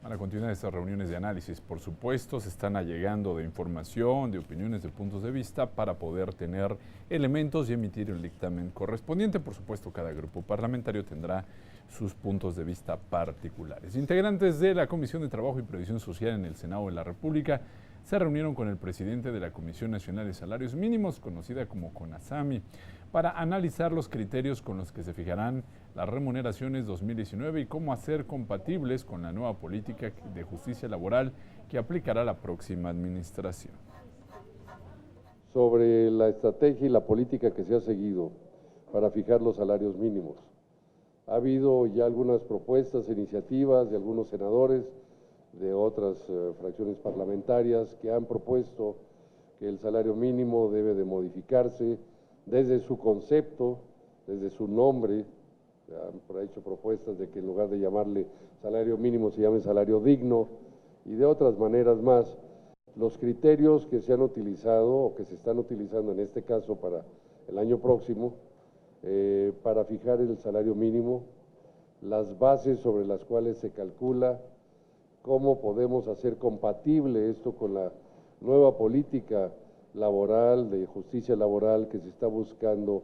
A la continuidad de estas reuniones de análisis, por supuesto, se están allegando de información, de opiniones, de puntos de vista para poder tener elementos y emitir el dictamen correspondiente. Por supuesto, cada grupo parlamentario tendrá sus puntos de vista particulares. Integrantes de la Comisión de Trabajo y Previsión Social en el Senado de la República se reunieron con el presidente de la Comisión Nacional de Salarios Mínimos, conocida como CONASAMI, para analizar los criterios con los que se fijarán las remuneraciones 2019 y cómo hacer compatibles con la nueva política de justicia laboral que aplicará la próxima administración. Sobre la estrategia y la política que se ha seguido para fijar los salarios mínimos. Ha habido ya algunas propuestas, iniciativas de algunos senadores, de otras fracciones parlamentarias que han propuesto que el salario mínimo debe de modificarse desde su concepto, desde su nombre. Han por ahí hecho propuestas de que en lugar de llamarle salario mínimo se llame salario digno y de otras maneras más. Los criterios que se han utilizado o que se están utilizando en este caso para el año próximo para fijar el salario mínimo, las bases sobre las cuales se calcula, cómo podemos hacer compatible esto con la nueva política laboral, de justicia laboral que se está buscando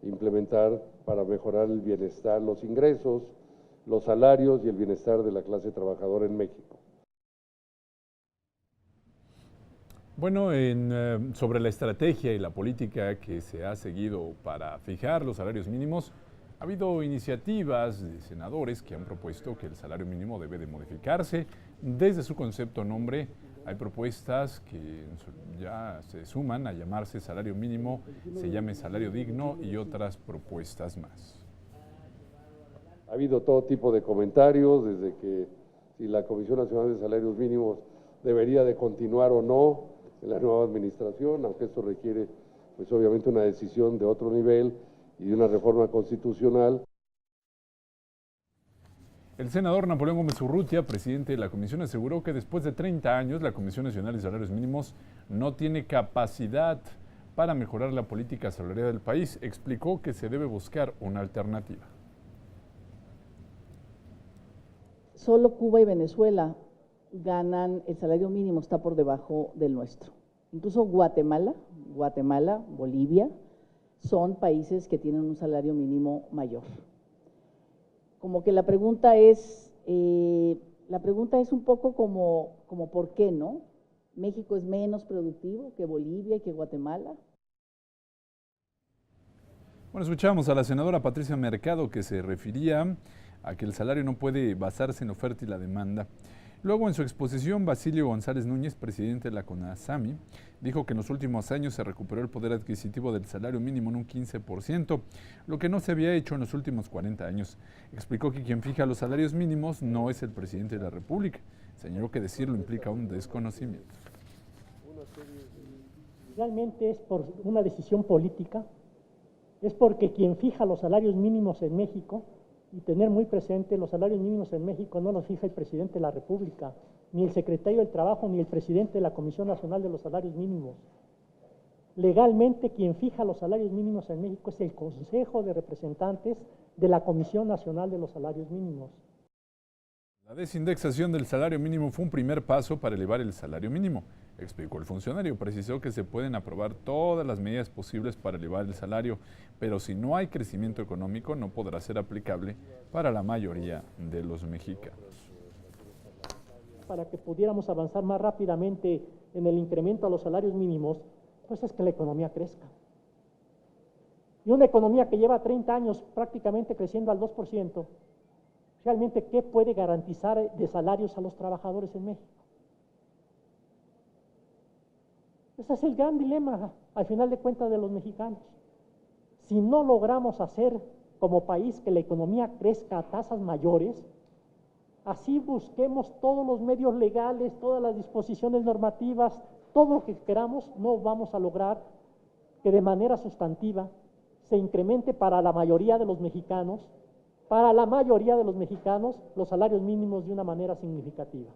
implementar para mejorar el bienestar, los ingresos, los salarios y el bienestar de la clase trabajadora en México. Bueno, sobre la estrategia y la política que se ha seguido para fijar los salarios mínimos, ha habido iniciativas de senadores que han propuesto que el salario mínimo debe de modificarse. Desde su concepto nombre, hay propuestas que ya se suman a llamarse salario mínimo, se llame salario digno y otras propuestas más. Ha habido todo tipo de comentarios, desde que si la Comisión Nacional de Salarios Mínimos debería de continuar o no en la nueva administración, aunque esto requiere, pues obviamente, una decisión de otro nivel y de una reforma constitucional. El senador Napoleón Gómez Urrutia, presidente de la comisión, aseguró que después de 30 años la Comisión Nacional de Salarios Mínimos no tiene capacidad para mejorar la política salarial del país. Explicó que se debe buscar una alternativa. Solo Cuba y Venezuela ganan, el salario mínimo está por debajo del nuestro. Incluso Guatemala, Bolivia, son países que tienen un salario mínimo mayor. Como que la pregunta es un poco como ¿por qué no? ¿México es menos productivo que Bolivia y que Guatemala? Bueno, escuchamos a la senadora Patricia Mercado que se refería a que el salario no puede basarse en la oferta y la demanda. Luego, en su exposición, Basilio González Núñez, presidente de la CONASAMI, dijo que en los últimos años se recuperó el poder adquisitivo del salario mínimo en un 15%, lo que no se había hecho en los últimos 40 años. Explicó que quien fija los salarios mínimos no es el presidente de la República. Señaló que decirlo implica un desconocimiento. Realmente es por una decisión política, es porque quien fija los salarios mínimos en México, y tener muy presente, los salarios mínimos en México no los fija el presidente de la República, ni el secretario del Trabajo, ni el presidente de la Comisión Nacional de los Salarios Mínimos. Legalmente, quien fija los salarios mínimos en México es el Consejo de Representantes de la Comisión Nacional de los Salarios Mínimos. La desindexación del salario mínimo fue un primer paso para elevar el salario mínimo, explicó el funcionario. Precisó que se pueden aprobar todas las medidas posibles para elevar el salario, pero si no hay crecimiento económico no podrá ser aplicable para la mayoría de los mexicanos. Para que pudiéramos avanzar más rápidamente en el incremento a los salarios mínimos, pues es que la economía crezca. Y una economía que lleva 30 años prácticamente creciendo al 2%, realmente, ¿qué puede garantizar de salarios a los trabajadores en México? Ese es el gran dilema, al final de cuentas, de los mexicanos. Si no logramos hacer como país que la economía crezca a tasas mayores, así busquemos todos los medios legales, todas las disposiciones normativas, todo lo que queramos, no vamos a lograr que de manera sustantiva se incremente para la mayoría de los mexicanos los salarios mínimos de una manera significativa.